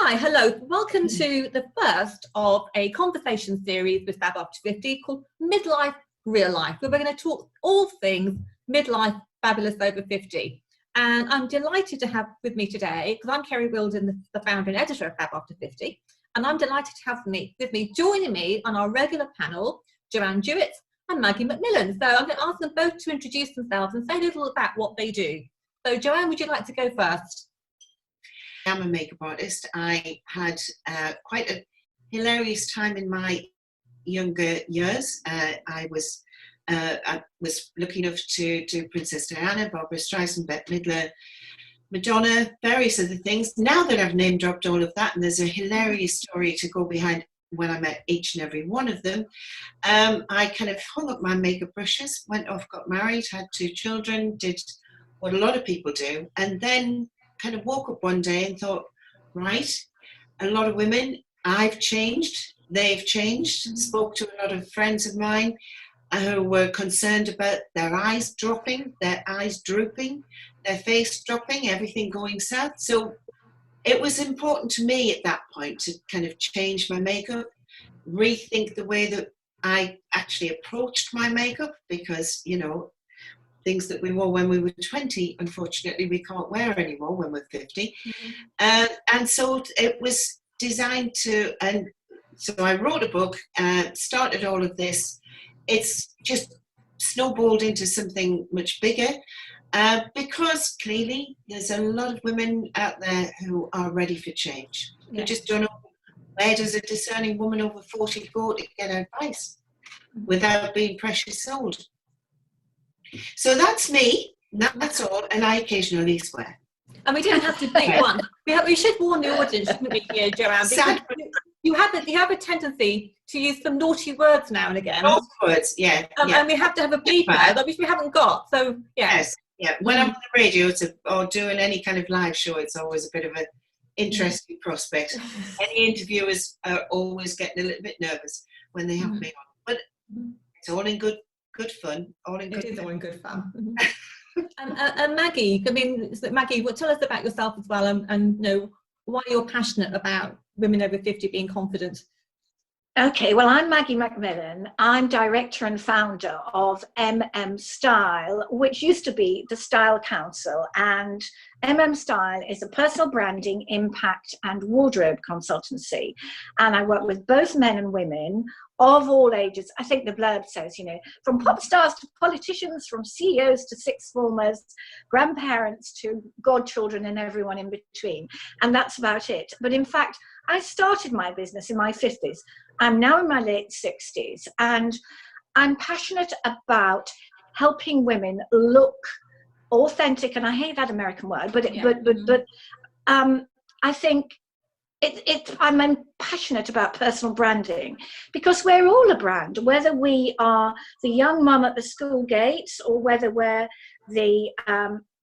Hi, hello. Welcome to the first of a conversation series with Fab After 50 called Midlife, Real Life, where we're going to talk all things midlife, fabulous over 50. And I'm delighted to have with me today, because I'm Kerry Wilden, the founder and editor of Fab After 50, and I'm delighted to have with me, joining me on our regular panel, Jo-Anne Jewett and Maggie McMillan. So I'm going to ask them both to introduce themselves and say a little about what they do. So Jo-Anne, would you like to go first? I'm a makeup artist. I had quite a hilarious time in my younger years. I was lucky enough to do Princess Diana, Barbara Streisand, Bette Midler, Madonna, various other things. Now that I've name dropped all of that, and there's a hilarious story to go behind when I met each and every one of them, I kind of hung up my makeup brushes, went off, got married, had 2 children, did what a lot of people do, and then kind of woke up one day and thought, right, a lot of women, I've changed, they've changed. Spoke to a lot of friends of mine who were concerned about their eyes dropping, their eyes drooping, their face dropping, everything going south. So it was important to me at that point to kind of change my makeup, rethink the way that I actually approached my makeup, because, you know, things that we wore when we were 20, unfortunately, we can't wear anymore when we're 50. And so it was designed to, and so I wrote a book, started all of this. It's just snowballed into something much bigger, because clearly there's a lot of women out there who are ready for change. Who just don't know, where does a discerning woman over 40 go to get advice without being precious sold? So that's me, that's all, and I occasionally swear. And we don't have to pick one. We should warn the audience, shouldn't we, here, Jo-Anne? Because you have a tendency to use some naughty words now and again. Naughty words, yeah. And we have to have a beep there, which we haven't got. So Yes, yeah. When I'm on the radio or doing any kind of live show, it's always a bit of an interesting prospect. Any interviewers are always getting a little bit nervous when they have me on, but it's all in good fun. All in good. It is all in good fun. And Maggie, I mean, Maggie, tell us about yourself as well, and you know why you're passionate about women over 50 being confident. Okay, well, I'm Maggie MacMillan. I'm director and founder of Style, which used to be the Style Council. And Style is a personal branding, impact, and wardrobe consultancy. And I work with both men and women of all ages. I think the blurb says, you know, from pop stars to politicians, from CEOs to sixth formers, grandparents to godchildren, and everyone in between. And that's about it. But in fact, I started my business in my 50s. I'm now in my late 60s, and I'm passionate about helping women look authentic. And I hate that American word, but I think I'm passionate about personal branding, because we're all a brand, whether we are the young mum at the school gates, or whether we're the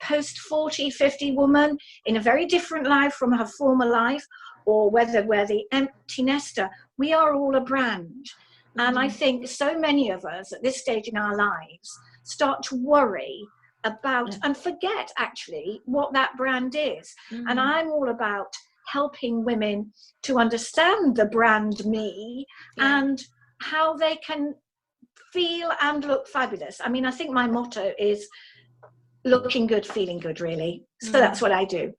post 40, 50 woman in a very different life from her former life, or whether we're the empty nester. We are all a brand. And I think so many of us at this stage in our lives start to worry about and forget actually what that brand is. And I'm all about helping women to understand the brand me and how they can feel and look fabulous. I mean, I think my motto is looking good, feeling good, really. So that's what I do.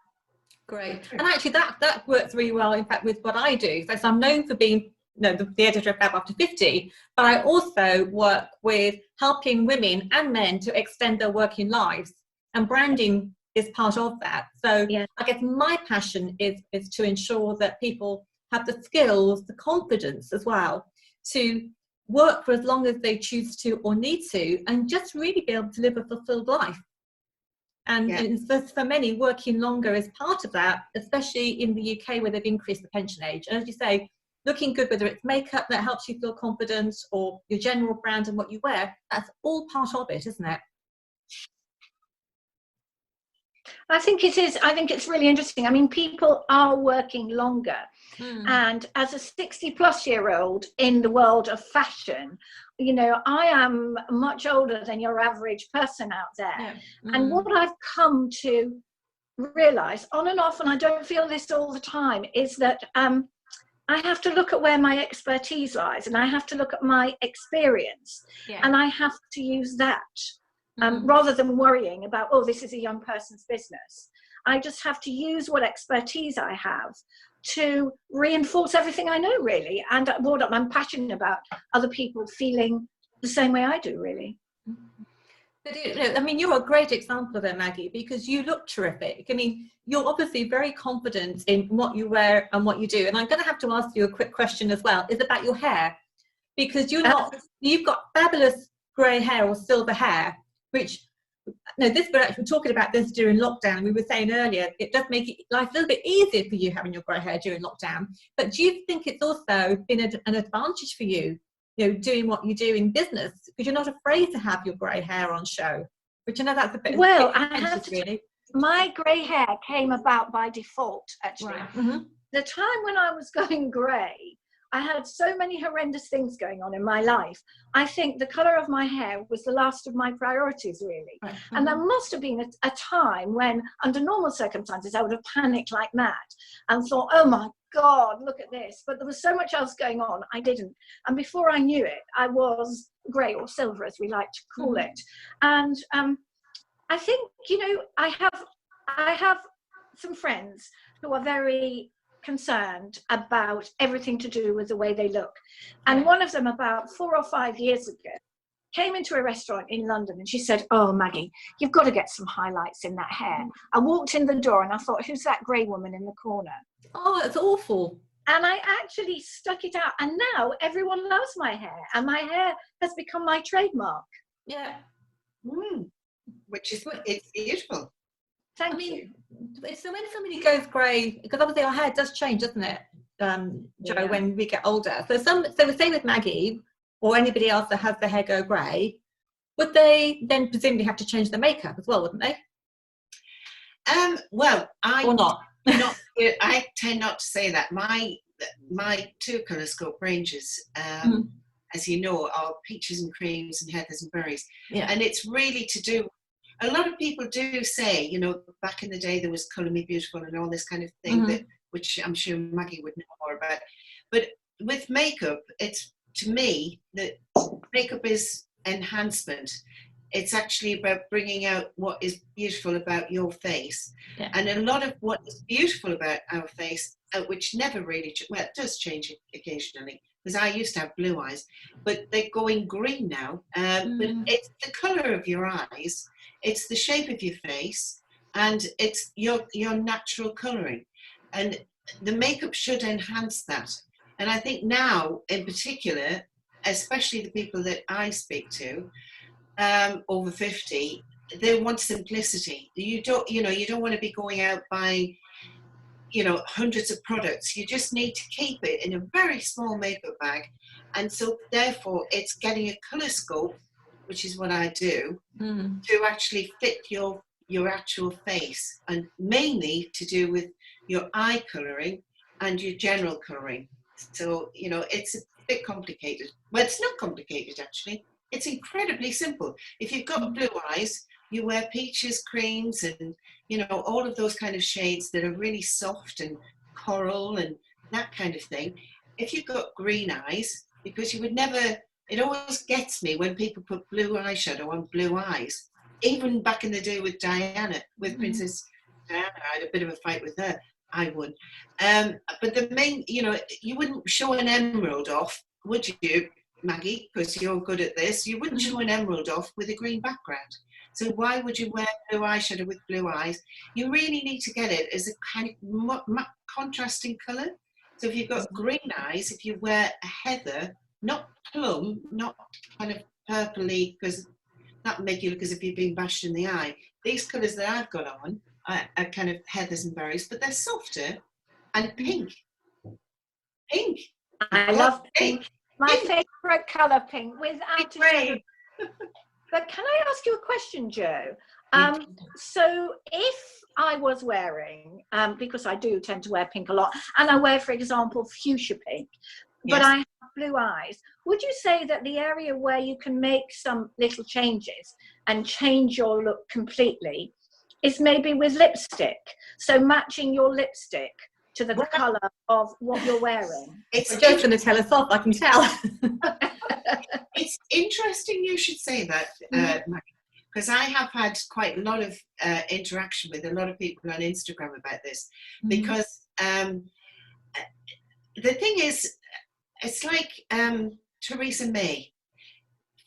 Great. And actually that works really well, in fact, with what I do. So I'm known for being the editor of Fab After 50, but I also work with helping women and men to extend their working lives, and branding is part of that. So I guess my passion is to ensure that people have the skills, the confidence as well, to work for as long as they choose to or need to, and just really be able to live a fulfilled life. And for many, working longer is part of that, especially in the UK where they've increased the pension age. And as you say, looking good, whether it's makeup that helps you feel confident or your general brand and what you wear, that's all part of it, isn't it? I think it is. I think it's really interesting. I mean, people are working longer. And as a 60-plus-year-old in the world of fashion, you know, I am much older than your average person out there. And what I've come to realise on and off, and I don't feel this all the time, is that I have to look at where my expertise lies, and I have to look at my experience, and I have to use that rather than worrying about, oh, this is a young person's business. I just have to use what expertise I have to reinforce everything I know, really. And what I'm passionate about, other people feeling the same way I do, really. But, I mean, you're a great example of it, Maggie, because you look terrific. I mean, you're obviously very confident in what you wear and what you do. And I'm going to have to ask you a quick question as well, is about your hair. Because you've got fabulous grey hair or silver hair, which, no, we're talking about this during lockdown. We were saying earlier, it does make life a little bit easier for you having your grey hair during lockdown. But do you think it's also been an advantage for you, doing what you do in business, because you're not afraid to have your grey hair on show? Which I know that's a bit. Well, I have to really. My grey hair came about by default, actually. Right. Mm-hmm. The time when I was going grey, I had so many horrendous things going on in my life. I think the colour of my hair was the last of my priorities, really. Right. Mm-hmm. And there must have been a time when, under normal circumstances, I would have panicked like mad and thought, oh my God, look at this. But there was so much else going on, I didn't. And before I knew it, I was grey or silver, as we like to call it. And I think, I have some friends who are very concerned about everything to do with the way they look. And one of them, about 4 or 5 years ago, came into a restaurant in London and she said, oh, Maggie, you've got to get some highlights in that hair. I walked in the door and I thought, who's that grey woman in the corner? Oh, it's awful. And I actually stuck it out, and now everyone loves my hair, and my hair has become my trademark. Yeah. Which is, it's beautiful. Thank you. So when somebody goes grey, because obviously our hair does change, doesn't it, Jo, when we get older. So we say with Maggie or anybody else that has their hair go grey, would they then presumably have to change their makeup as well, wouldn't they? Well, or not. I tend not to say that. My 2 colour scope ranges, as you know, are peaches and creams and heathers and berries. Yeah. And it's really to do, a lot of people do say, back in the day there was Colour Me Beautiful and all this kind of thing, which I'm sure Maggie would know more about. But with makeup, it's, to me, that makeup is enhancement. It's actually about bringing out what is beautiful about your face. Yeah. And a lot of what is beautiful about our face, which never really, well, it does change occasionally, because I used to have blue eyes, but they're going green now. But it's the colour of your eyes, it's the shape of your face, and it's your natural colouring. And the makeup should enhance that. And I think now, in particular, especially the people that I speak to, over 50, they want simplicity. You don't want to be going out buying, hundreds of products. You just need to keep it in a very small makeup bag. And so therefore it's getting a colour scope, which is what I do, to actually fit your actual face, and mainly to do with your eye colouring and your general colouring. So, it's a bit complicated. Well, it's not complicated, actually. It's incredibly simple. If you've got blue eyes, you wear peaches, creams, and, all of those kind of shades that are really soft and coral and that kind of thing. If you've got green eyes, because you would never, it always gets me when people put blue eyeshadow on blue eyes. Even back in the day with Diana, with Princess Diana, I had a bit of a fight with her. I would. But the main, you wouldn't show an emerald off, would you, Maggie? Because you're good at this. You wouldn't show an emerald off with a green background. So why would you wear blue eyeshadow with blue eyes? You really need to get it as a kind of contrasting colour. So if you've got green eyes, if you wear a heather, not plum, not kind of purpley, because that would make you look as if you've been bashed in the eye. These colours that I've got on are kind of heathers and berries, but they're softer, and pink. Pink. I love pink. My favourite colour, pink, without a shadow. But can I ask you a question, Jo? So if I was wearing, because I do tend to wear pink a lot, and I wear, for example, fuchsia pink, but I have blue eyes, would you say that the area where you can make some little changes and change your look completely is maybe with lipstick. So matching your lipstick to the colour of what you're wearing. It's just going to tell us off, I can tell. It's interesting you should say that, Maggie, because I have had quite a lot of interaction with a lot of people on Instagram about this, because the thing is, it's like Theresa May,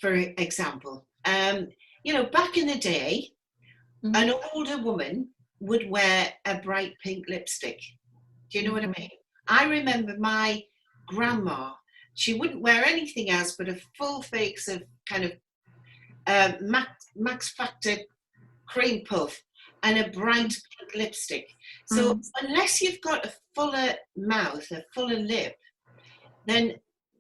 for example. You know, back in the day, an older woman would wear a bright pink lipstick. Do you know what I mean? I remember my grandma, she wouldn't wear anything else but a full face of kind of Max Factor cream puff and a bright pink lipstick. So unless you've got a fuller mouth, a fuller lip, then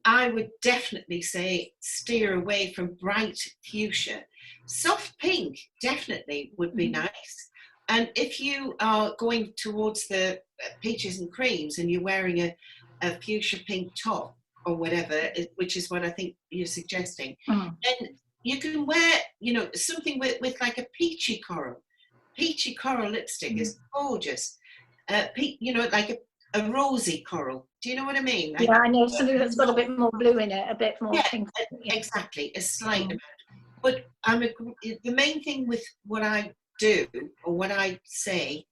I would definitely say steer away from bright fuchsia. Soft pink definitely would be nice. And if you are going towards the peaches and creams and you're wearing a fuchsia pink top or whatever, which is what I think you're suggesting, then you can wear, you know, something with like a peachy coral. Peachy coral lipstick is gorgeous. You know, like a rosy coral. Do you know what I mean? Like, yeah, I know, something that's got a bit more blue in it, a bit more pink. Exactly, a slight amount. But the main thing with what I do, or what I say,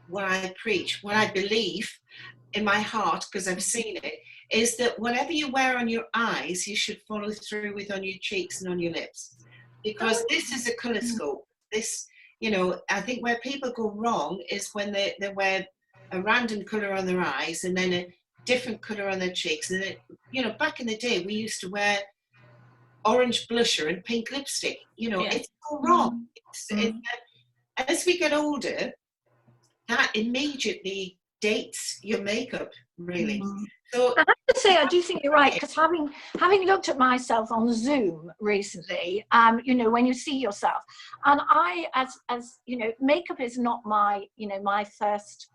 what I preach, what I believe in my heart, because I've seen it, is that whatever you wear on your eyes, you should follow through with on your cheeks and on your lips. Because this is a colour scope. This, you know, I think where people go wrong is when they wear a random colour on their eyes and then a different colour on their cheeks. And, you know, back in the day, we used to wear orange blusher and pink lipstick. You know, it's all wrong. As we get older, that immediately dates your makeup, really. So I have to say, I do think you're right, because having looked at myself on Zoom recently, you know, when you see yourself, and I, as you know, makeup is not my, you know, my first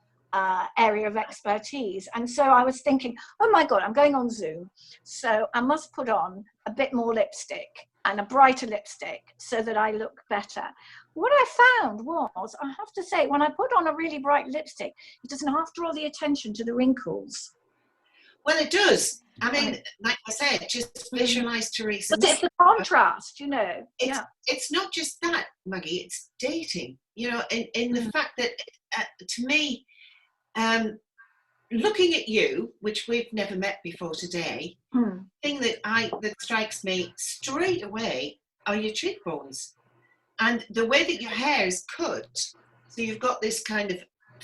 area of expertise, and so I was thinking, oh my God, I'm going on Zoom, so I must put on a bit more lipstick and a brighter lipstick so that I look better. What I found was, I have to say, when I put on a really bright lipstick, it doesn't have to draw the attention to the wrinkles. well, it does. I mean, like I said, just visualize Theresa. But it's the contrast, you know. It's not just that, Maggie. It's dating. You know, in the fact that to me, looking at you, which we've never met before today, thing that strikes me straight away are your cheekbones, and the way that your hair is cut. So you've got this kind of.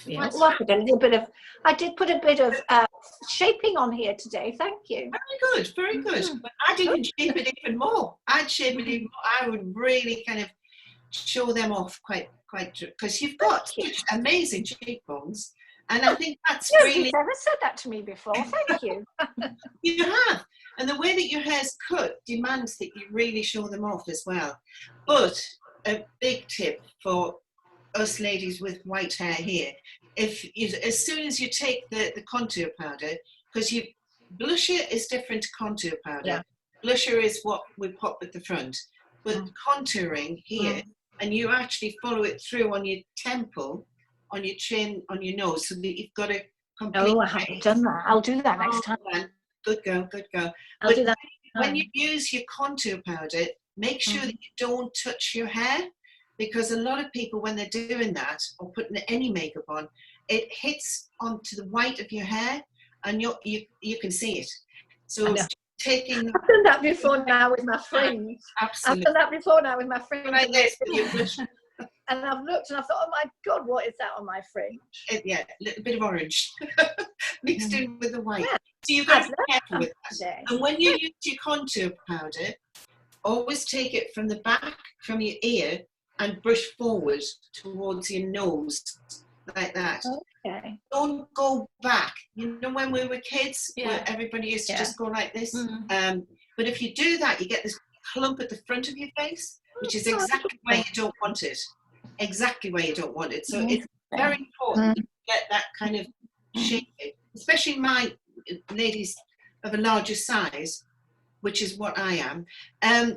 Well, I did put a bit of shaping on here today. Thank you. Very good, very good. But I'd even shape it even more. I'd shape it even more. I would really kind of show them off quite, because you've got such amazing cheekbones. And I think that's really. You've never said that to me before. Thank you. You have. And the way that your hair's cut demands that you really show them off as well. But a big tip for us ladies with white hair here, as soon as you take the contour powder, because blusher is different to contour powder. Blusher is what we pop at the front. But contouring here, and you actually follow it through on your temple, on your chin, on your nose, so that you've got a complete. Oh, I haven't done that. I'll do that next time. Good girl, good girl. I'll do that. When you use your contour powder, make sure that you don't touch your hair, because a lot of people, when they're doing that or putting any makeup on, it hits onto the white of your hair, and you can see it. So taking. I've done that before now with my fringe. Absolutely. I've done that before now with my fringe. Like this, with your blush. And I've looked and I thought, oh my God, what is that on my fringe? Yeah, a little bit of orange mixed in with the white. Yeah. So you've got to be careful with that. And when you use your contour powder, always take it from the back, from your ear, and brush forward towards your nose, like that. Okay. Don't go back. You know, when we were kids, where everybody used to just go like this. But if you do that, you get this clump at the front of your face, which is exactly where you don't want it. Exactly where you don't want it. So it's very important to get that kind of shape, especially my ladies of a larger size, which is what I am.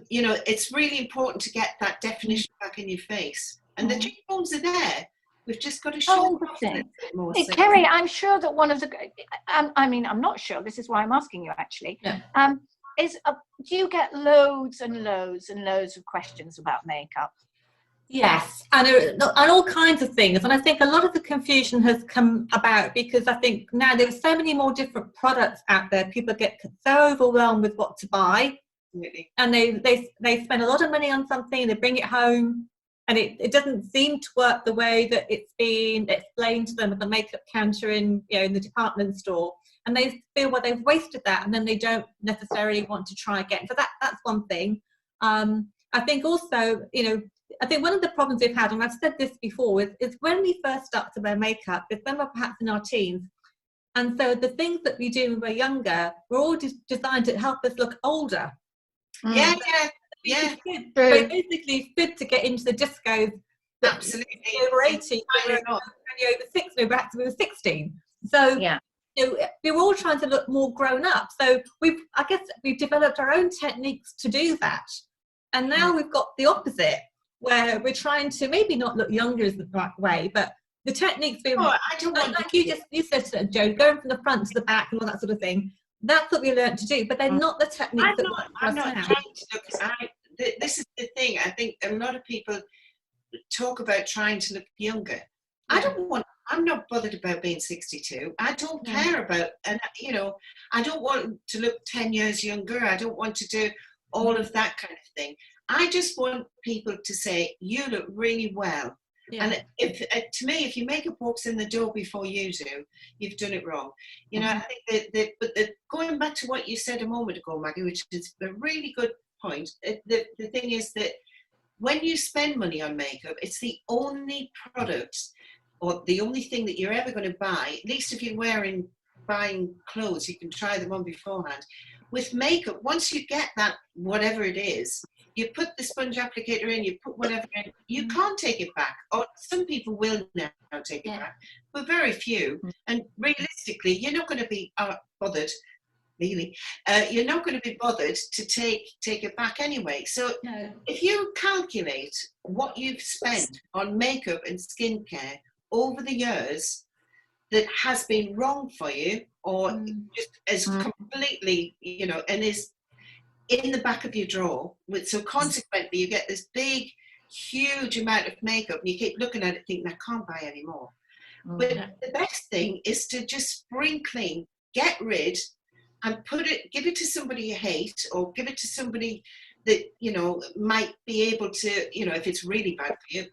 You know, it's really important to get that definition back in your face. And the cheekbones are there. We've just got to show them off a little bit more. So. Kerry, I'm sure that one of the, I mean, I'm not sure, this is why I'm asking you actually, do you get loads and loads and loads of questions about makeup? Yes, and all kinds of things. And I think a lot of the confusion has come about because I think now there are so many more different products out there. People get so overwhelmed with what to buy. Absolutely. And they spend a lot of money on something, they bring it home, and it doesn't seem to work the way that it's been explained to them at the makeup counter in the department store. And they feel, well, they've wasted that, and then they don't necessarily want to try again. So that's one thing. I think also, I think one of the problems we've had, and I've said this before, is when we first start to wear makeup, is when we're perhaps in our teens. And so the things that we do when we're younger, we're all designed to help us look older. Yeah. So basically, it's good to get into the discos. Absolutely. Over 80, when you're over 6, no, perhaps we were 16. So we were all trying to look more grown up. So I guess we've developed our own techniques to do that. And now we've got the opposite, where we're trying to maybe not look younger is the right way, but the techniques I don't want like you said, Jo, going from the front to the back and all that sort of thing. That's what we learned to do, but they're not the techniques I'm not trying to look. This is the thing. I think a lot of people talk about trying to look younger. I'm not bothered about being 62. I don't care about, and I don't want to look 10 years younger. I don't want to do all of that kind of thing. I just want people to say, you look really well. Yeah. And to me, if your makeup walks in the door before you do, you've done it wrong. I think but going back to what you said a moment ago, Maggie, which is a really good point. The thing is that when you spend money on makeup, it's the only product or the only thing that you're ever going to buy. At least if you're buying clothes, you can try them on beforehand. With makeup, once you get that, whatever it is, you put the sponge applicator in, you put whatever in, you can't take it back. Or some people will now take it back, but very few. And realistically, you're not going to be bothered, really. You're not going to be bothered to take it back anyway. So if you calculate what you've spent on makeup and skincare over the years that has been wrong for you, or just as completely, and is in the back of your drawer, so consequently you get this big, huge amount of makeup, and you keep looking at it thinking, I can't buy any more. But the best thing is to just spring clean, get rid, and give it to somebody you hate, or give it to somebody that might be able to, if it's really bad for you,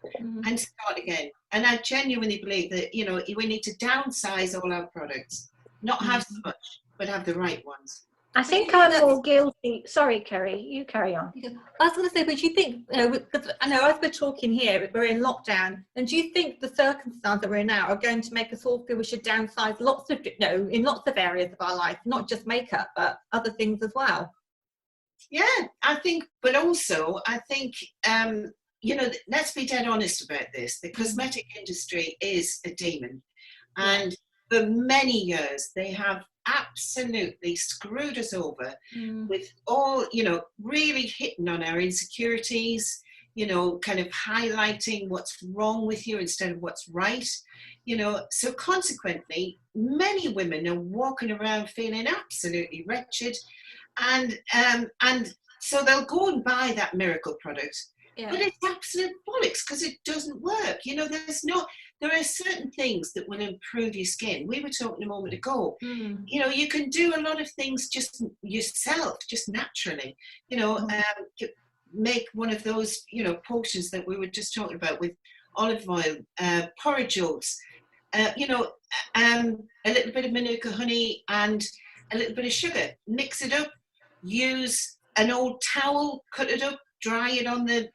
and start again. And I genuinely believe that we need to downsize all our products, not have so much, but have the right ones. I think I'm more guilty. Sorry, Kerry, you carry on. I was going to say, but do you think, because I know as we're talking here, we're in lockdown, and do you think the circumstances that we're in now are going to make us all feel we should downsize in lots of areas of our life, not just makeup, but other things as well? Yeah, I think, but also, I think, let's be dead honest about this. The cosmetic industry is a demon. And for many years, they have absolutely screwed us over with all, really hitting on our insecurities, kind of highlighting what's wrong with you instead of what's right. So consequently, many women are walking around feeling absolutely wretched. And so they'll go and buy that miracle product, but it's absolute bollocks because it doesn't work. There are certain things that will improve your skin. We were talking a moment ago. You can do a lot of things just yourself, just naturally. Make one of those, potions that we were just talking about with olive oil, porridge oats, a little bit of manuka honey and a little bit of sugar. Mix it up. Use an old towel, cut it up, dry it on the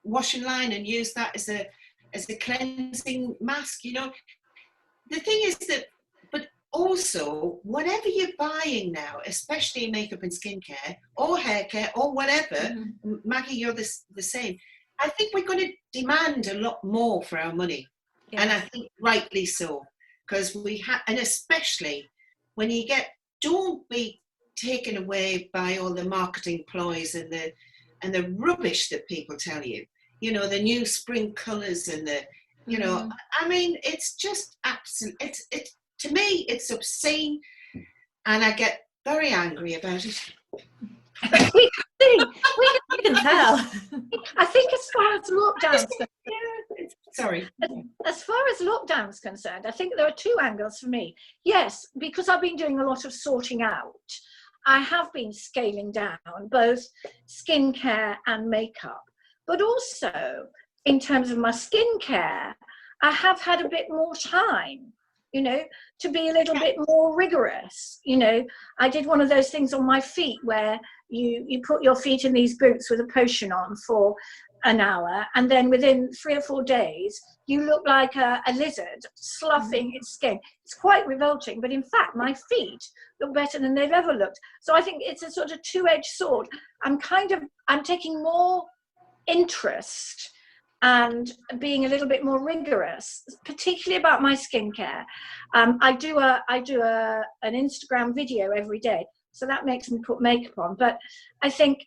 washing line, and use that as a cleansing mask. The thing is that, but also whatever you're buying now, especially makeup and skincare or hair care or whatever, Maggie, you're the same. I think we're going to demand a lot more for our money, and I think rightly so, because and especially when don't be taken away by all the marketing ploys and the rubbish that people tell you. you know, the new spring colours and the, you know, I mean, it's just absolute. It's to me, it's obscene, and I get very angry about it. We You can tell. I think as far as lockdown's Sorry. as far as lockdown's concerned, I think there are two angles for me. Yes, because I've been doing a lot of sorting out, I have been scaling down both skincare and makeup, but also in terms of my skincare, I have had a bit more time, you know, to be a little bit more rigorous. You know, I did one of those things on my feet where you put your feet in these boots with a potion on for an hour, and then within 3 or 4 days you look like a lizard sloughing its skin. It's quite revolting, but in fact my feet look better than they've ever looked. So I think it's a sort of two-edged sword. I'm taking more interest and being a little bit more rigorous, particularly about my skincare. I do an Instagram video every day, so that makes me put makeup on. But I think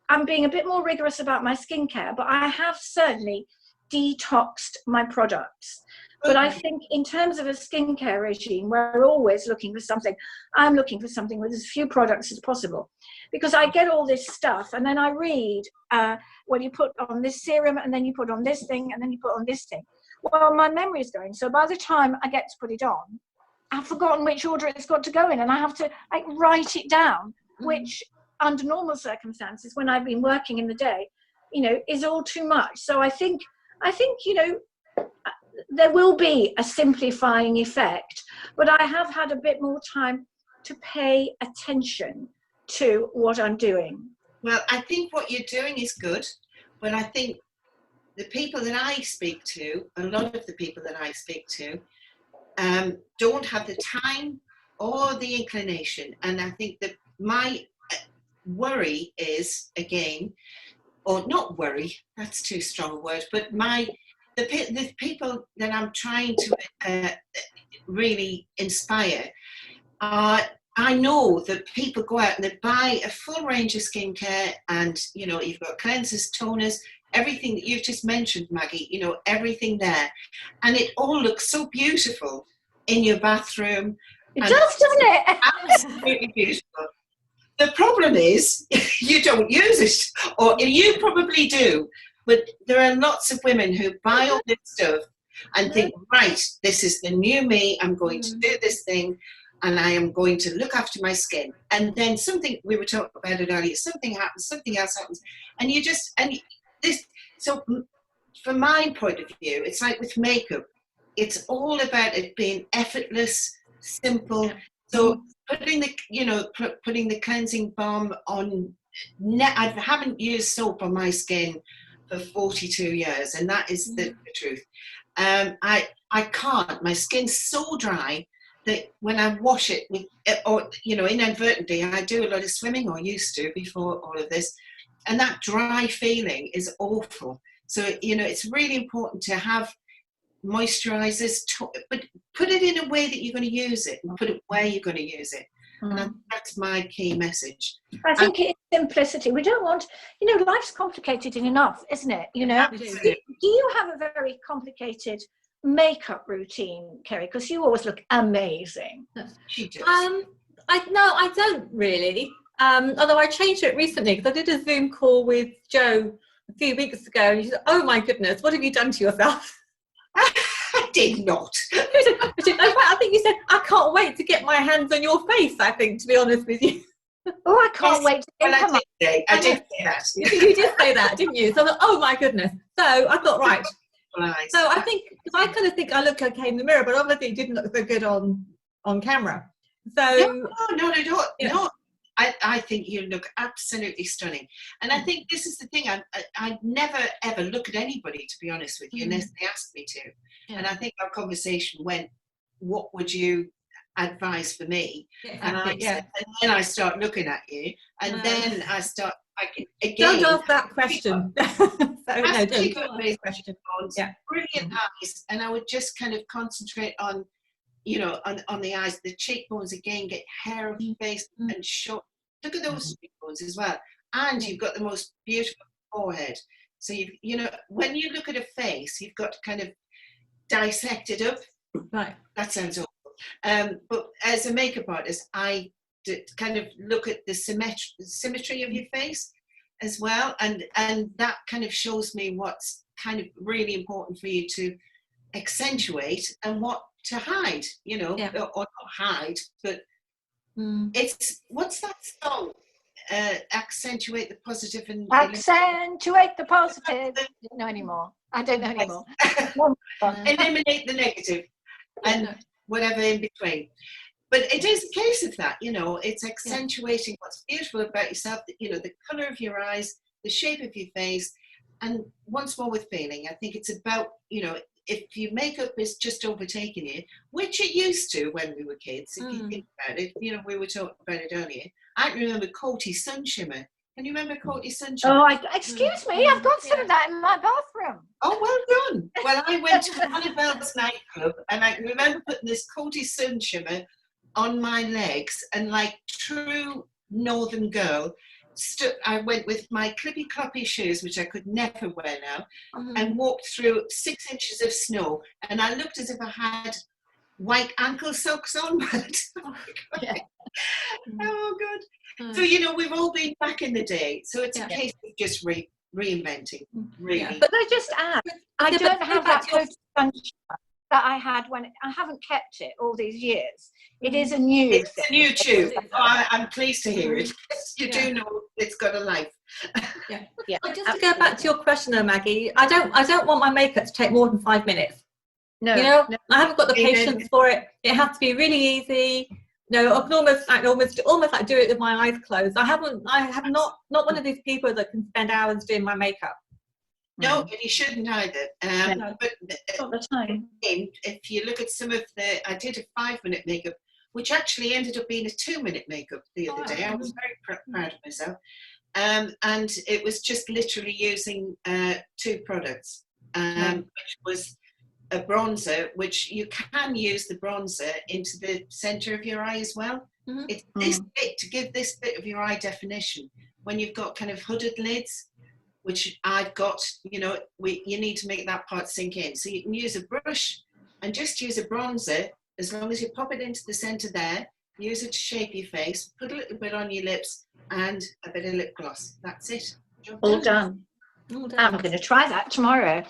I'm being a bit more rigorous about my skincare, but I have certainly detoxed my products. But I think in terms of a skincare regime, we're always looking for something. I'm looking for something with as few products as possible, because I get all this stuff and then I read, well, you put on this serum and then you put on this thing and then you put on this thing. Well, my memory is going. So by the time I get to put it on, I've forgotten which order it's got to go in, and I have to like write it down, which under normal circumstances, when I've been working in the day, you know, is all too much. So I think, you know, there will be a simplifying effect, but I have had a bit more time to pay attention to what I'm doing. Well, I think what you're doing is good, but I think the people that I speak to, a lot of the people that I speak to, don't have the time or the inclination. And I think that my worry is, again, or not worry, that's too strong a word, but the people that I'm trying to really inspire are, I know that people go out and they buy a full range of skincare, and, you know, you've got cleansers, toners, everything that you've just mentioned, Maggie, you know, everything there. And it all looks so beautiful in your bathroom. It does, doesn't it? Absolutely beautiful. The problem is you don't use it, or you probably do, but there are lots of women who buy all this stuff and think, right, this is the new me, I'm going to do this thing, and I am going to look after my skin. And then something, we were talking about it earlier, something happens, something else happens, and you just, and this, so from my point of view, it's like with makeup, it's all about it being effortless, simple. So putting the, you know, putting the cleansing balm on, I haven't used soap on my skin for 42 years, and that is the truth. I can't, my skin's so dry that when I wash it with, or, you know, inadvertently, I do a lot of swimming, or used to before all of this, and that dry feeling is awful. So, you know, it's really important to have moisturizers, but put it in a way that you're going to use it, and put it where you're going to use it. And that's my key message. I think it's simplicity. We don't want, you know, life's complicated enough, isn't it? You know, do you have a very complicated makeup routine, Kerry? Because you always look amazing. She does. I don't really. Although I changed it recently, because I did a Zoom call with Jo a few weeks ago, and she said, "Oh my goodness, what have you done to yourself?" I did not. I think you said, "I can't wait to get my hands on your face," I think, to be honest with you. Oh, I can't wait to well, I did say that. You did say that, didn't you? So I thought, oh my goodness. So I thought, right. Nice. So I think, because I kind of think I look okay in the mirror, but obviously it didn't look so good on camera. So no, not at all. Yeah. No, I think you look absolutely stunning. And I think this is the thing, I never ever look at anybody, to be honest with you, unless they ask me to. And I think our conversation went, what would you advise for me? And then I start looking at you, and then I start, again, don't ask that question. don't ask question. Brilliant eyes, and I would just kind of concentrate on, you know, on the eyes, the cheekbones, again, get hair off your face and short. Look at those cheekbones as well. And you've got the most beautiful forehead. So you know, when you look at a face, you've got to kind of dissect it up. Right. That sounds awful. But as a makeup artist, I kind of look at the symmetry of your face as well, and that kind of shows me what's kind of really important for you to accentuate and what to hide, you know, or not hide, but it's, what's that song? Accentuate the positive and accentuate the positive. I don't know anymore. Eliminate the negative and whatever in between. But it is a case of that, you know, it's accentuating what's beautiful about yourself, you know, the colour of your eyes, the shape of your face, and once more with feeling. I think it's about, you know, if your makeup is just overtaking you, which it used to when we were kids, if you think about it, you know, we were talking about it earlier. I can remember Coty Sun Shimmer. Can you remember Coty Sun Shimmer? Oh, excuse me, I've got some of that in my bathroom. Oh, well done. Well, I went to Annabelle's nightclub and I can remember putting this Coty Sun Shimmer on my legs, and like true northern girl, I went with my clippy cloppy shoes, which I could never wear now, and walked through 6 inches of snow, and I looked as if I had white ankle socks on. Oh god. So you know, we've all been back in the day, so it's a case of just reinventing, really. But I just add, I don't have that Coty Sun Shimmer that I had when I haven't kept it all these years. It is a new It's a new tube. I'm pleased to hear it. You do know it's got a life. But just to go back to your question though, Maggie, I don't want my makeup to take more than 5 minutes. No, you know, I haven't got the patience for it. It has to be really easy. No, I can almost like do it with my eyes closed. I have not one of these people that can spend hours doing my makeup. No, and you shouldn't either. But all the time. If you look at some of I did a 5-minute makeup, which actually ended up being a 2-minute makeup the other day. I was very proud of myself. And it was just literally using 2 products, which was a bronzer, which you can use the bronzer into the center of your eye as well. It's this bit to give this bit of your eye definition when you've got kind of hooded lids, which I've got, you know, you need to make that part sink in. So you can use a brush and just use a bronzer, as long as you pop it into the center there, use it to shape your face, put a little bit on your lips and a bit of lip gloss. That's it. All done. I'm going to try that tomorrow.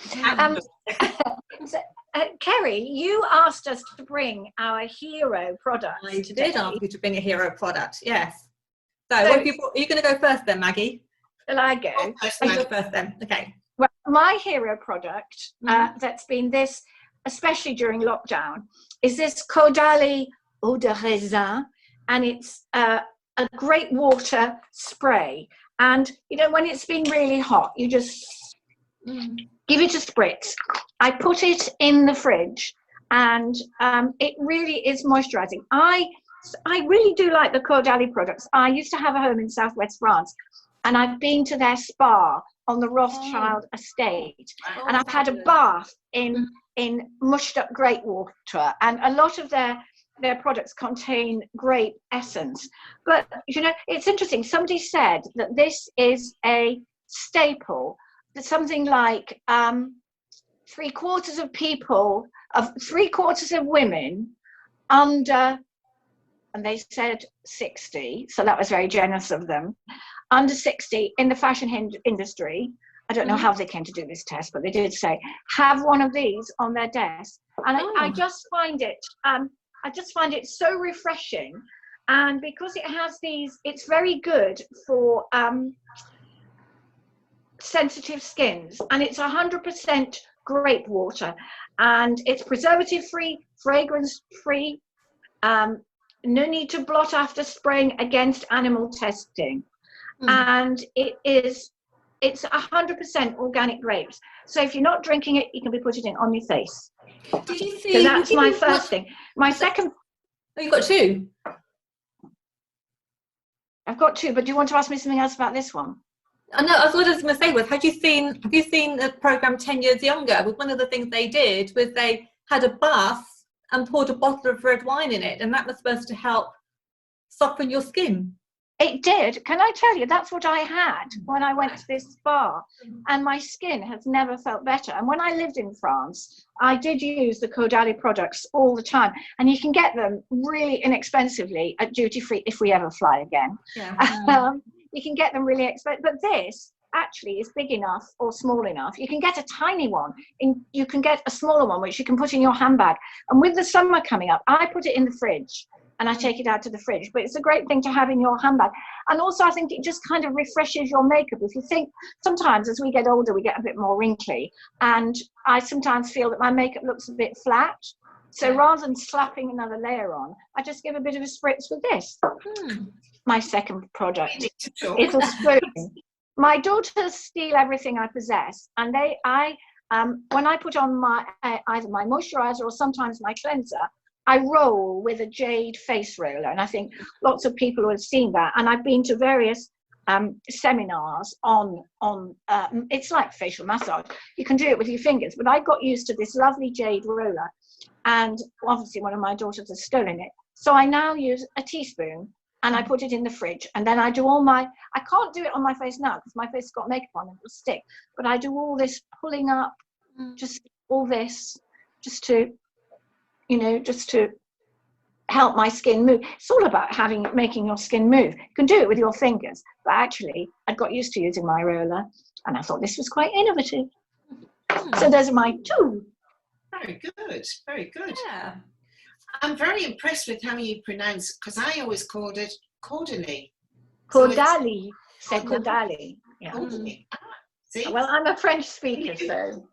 Kerry, you asked us to bring our hero product. I did ask you to bring a hero product, yes. So what have you brought? Are you going to go first then, Maggie? Shall I go? You go first then, okay. Well, my hero product that's been this, especially during lockdown, is this Caudalie Eau de Raisin, and it's a great water spray. And, you know, when it's been really hot, you just give it a spritz. I put it in the fridge, and it really is moisturizing. I really do like the Caudalie products. I used to have a home in southwest France, and I've been to their spa on the Rothschild estate, and I've had a bath in mushed up grape water, and a lot of their products contain grape essence. But you know, it's interesting, somebody said that this is a staple, that something like 3/4 of women under, and they said 60, so that was very generous of them, under 60 in the fashion industry, I don't know how they came to do this test, but they did say, have one of these on their desk. And I just find it so refreshing. And because it has these, it's very good for sensitive skins, and it's 100% grape water, and it's preservative free, fragrance free, no need to blot after spraying against animal testing. And it's 100% organic grapes. So if you're not drinking it, you can be putting it on your face. Did you see? So that's my first thing. My second. Oh, you've got 2. I've got 2, but do you want to ask me something else about this one? I know. What I was going to say was, have you seen the program 10 Years Younger? With one of the things they did was they had a bath and poured a bottle of red wine in it, and that was supposed to help soften your skin. It did. Can I tell you, that's what I had when I went to this spa, and my skin has never felt better. And when I lived in France, I did use the Caudalie products all the time, and you can get them really inexpensively at duty free if we ever fly again. Yeah. You can get them really expensive, but this actually is big enough or small enough. You can get a tiny one, you can get a smaller one which you can put in your handbag. And with the summer coming up, I put it in the fridge. And I take it out to the fridge, but it's a great thing to have in your handbag. And also I think it just kind of refreshes your makeup. If you think, sometimes as we get older, we get a bit more wrinkly, and I sometimes feel that my makeup looks a bit flat. So rather than slapping another layer on, I just give a bit of a spritz with this. My second product is a spoon. My daughters steal everything I possess, and when I put on my either my moisturizer or sometimes my cleanser, I roll with a Jade face roller, and I think lots of people will have seen that. And I've been to various seminars on it's like facial massage. You can do it with your fingers, but I got used to this lovely Jade roller, and obviously one of my daughters has stolen it. So I now use a teaspoon, and I put it in the fridge, and then I do I can't do it on my face now because my face has got makeup on and it will stick, but I do all this pulling up, just all this, just to help my skin move. It's all about making your skin move. You can do it with your fingers, but actually I'd got used to using my roller, and I thought this was quite innovative. So those are my two. Very good, very good. Yeah. I'm very impressed with how you pronounce, because I always called it Caudalie. Caudalie. Say Caudalie. Yeah. Caudalie. See? Well, I'm a French speaker, so.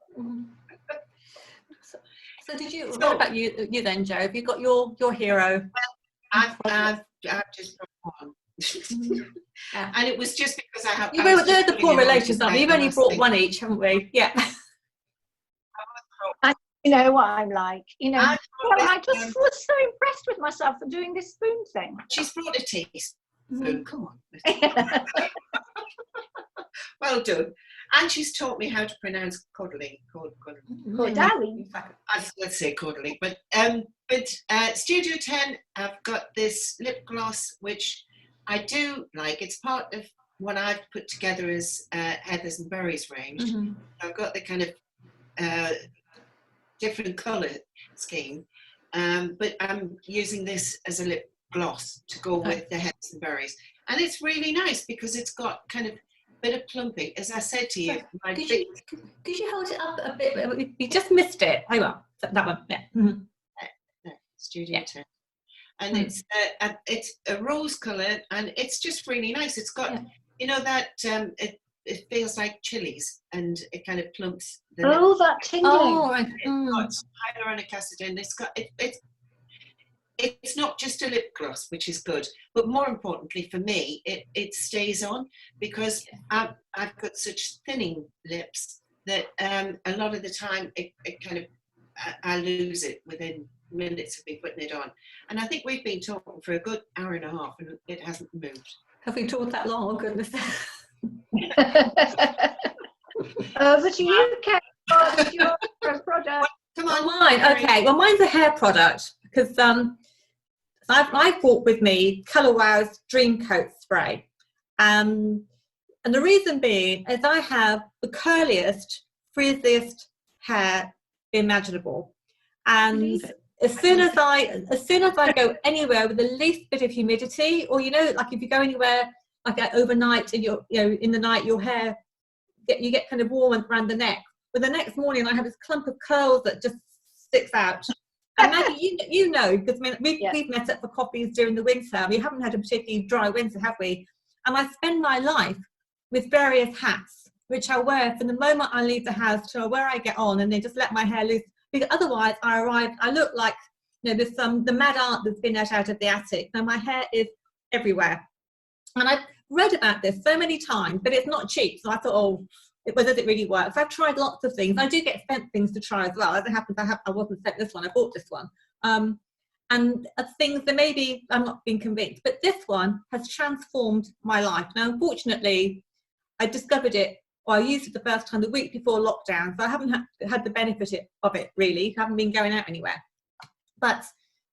So did you? What about you then, Jo? Have you got your hero? I've just got one, and it was just because I have. They're the poor relations, aren't they? You've only brought one each, haven't we? Yeah. You know what I'm like. I just was so impressed with myself for doing this spoon thing. She's brought a teaspoon. Come on. Well done. And she's taught me how to pronounce Caudalie. Caudalie. Let's say Caudalie. But Studio 10, I've got this lip gloss, which I do like. It's part of what I've put together as Heathers and Berries range. I've got the kind of different colour scheme, but I'm using this as a lip gloss to go with the Heathers and Berries. And it's really nice because it's got kind of bit of plumping, as I said to you. Could you hold it up a bit? You just missed it. Oh well, that one. Yeah. Studio 10, and it's a rose colour, and it's just really nice. It's got that it feels like chilies, and it kind of plumps. That tingling. Oh, right. It's got hyaluronic acid in. It's not just a lip gloss, which is good, but more importantly for me, it stays on, because I've got such thinning lips that a lot of the time it kind of I lose it within minutes of me putting it on. And I think we've been talking for a good hour and a half, and it hasn't moved. Have we talked that long? Oh goodness. Over to you, Kate. What's your product? Come on, mine. Okay, well, mine's a hair product because I've brought with me Colour Wow's Dream Coat Spray, and the reason being is I have the curliest, frizziest hair imaginable, and as soon as I go anywhere with the least bit of humidity, or like if you go anywhere like overnight and in the night your hair you get kind of warm around the neck. But the next morning I have this clump of curls that just sticks out. And Maggie, you know, because we've met up for coffees during the winter. We haven't had a particularly dry winter, have we? And I spend my life with various hats, which I wear from the moment I leave the house to where I get on, and they just let my hair loose. Because otherwise, I look like there's the mad aunt that's been let out of the attic. Now my hair is everywhere, and I've read about this so many times, but it's not cheap. So I thought, does it really work? So I've tried lots of things. I do get sent things to try as well. As it happens, I wasn't sent this one. I bought this one. And things that maybe I'm not being convinced, but this one has transformed my life. Now, unfortunately, I discovered it, or I used it the first time the week before lockdown, so I haven't had the benefit of it really. I haven't been going out anywhere. But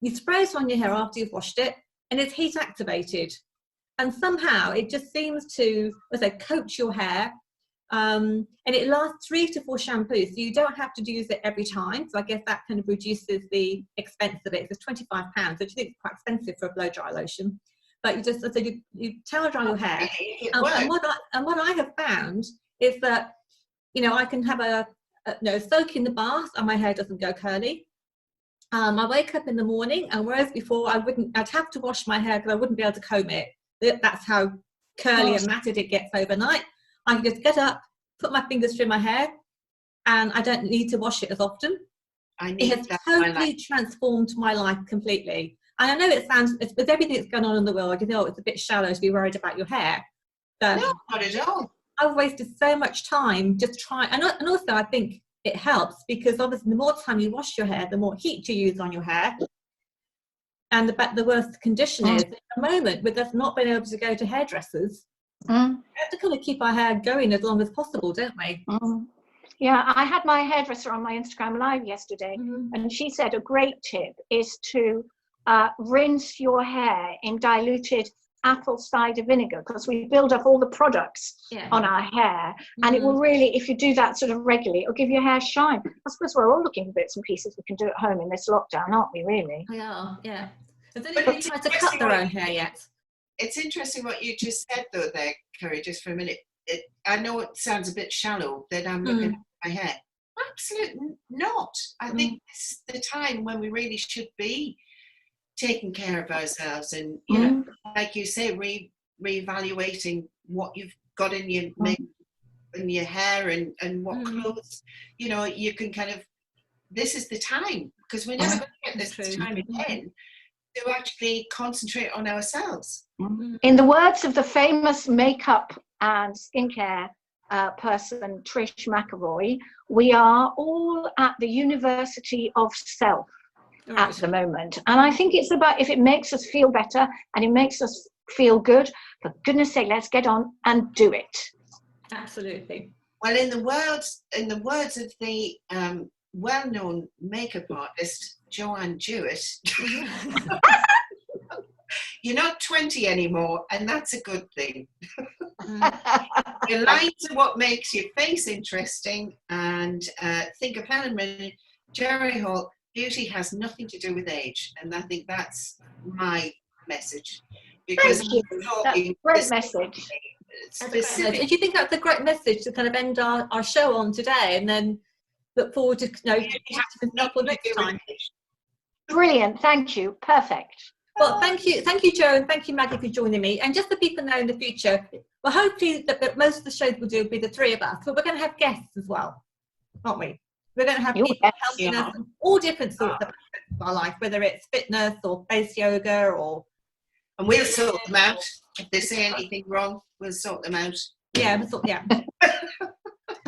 you spray it on your hair after you've washed it, and it's heat activated. And somehow it just seems to, as I say, coat your hair. And it lasts 3 to 4 shampoos, so you don't have to use it every time. So I guess that kind of reduces the expense of it. It's £25, which I think is quite expensive for a blow dry lotion. But you just, so you towel dry your hair. And what I have found is that, you know, I can have a soak in the bath and my hair doesn't go curly. I wake up in the morning, and whereas before I'd have to wash my hair because I wouldn't be able to comb it. That's how curly and matted it gets overnight. I can just get up, put my fingers through my hair, and I don't need to wash it as often. It has totally transformed my life completely. And I know it sounds, with everything that's going on in the world, you know, it's a bit shallow to be worried about your hair. But no, not at all. I've wasted so much time just trying, and also I think it helps because obviously the more time you wash your hair, the more heat you use on your hair, and the worse the condition is. At the moment, with us not being able to go to hairdressers, we have to kind of keep our hair going as long as possible, don't we? Yeah, I had my hairdresser on my Instagram Live yesterday, and she said a great tip is to rinse your hair in diluted apple cider vinegar, because we build up all the products on our hair, and it will really, if you do that sort of regularly, it'll give your hair shine. I suppose we're all looking for bits and pieces we can do at home in this lockdown, aren't we, really? We are, yeah. Has anybody tried to cut their own hair yet? It's interesting what you just said, though, there, Curry, just for a minute. I know it sounds a bit shallow that I'm looking at my hair. Absolutely not. I think this is the time when we really should be taking care of ourselves and, you know, like you say, reevaluating what you've got in your in your hair and what clothes, you know, you can kind of, this is the time, because we're never going to get this time again, to actually concentrate on ourselves. In the words of the famous makeup and skincare person, Trish McEvoy, we are all at the University of Self at the moment. And I think it's about, if it makes us feel better and it makes us feel good, for goodness sake, let's get on and do it. Absolutely. Well, in the words of the well-known makeup artist, Jo-Anne Jewett, you're not 20 anymore, and that's a good thing. Your lines are what makes your face interesting, and think of Helen Mirren, Jerry Hall. Beauty has nothing to do with age, and I think that's my message. Because thank you. That's a great message. Do you think that's a great message to kind of end our show on today, and then look forward to next time? Brilliant, thank you, perfect. Well, thank you, Jo, and thank you, Maggie, for joining me. And just so people know in the future, well, hopefully that most of the shows we'll do will be the 3 of us, but we're going to have guests as well, aren't we? We're going to have people helping us in all different sorts of aspects of our life, whether it's fitness or face yoga or... And we'll sort them out. If they say anything wrong, we'll sort them out. Yeah, So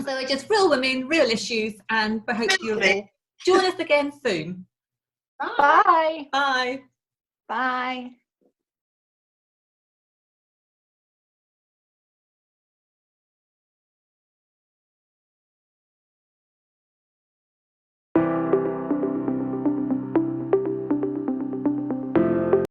we're just real women, real issues, and we hope you'll all join us again soon. Bye. Bye. Bye.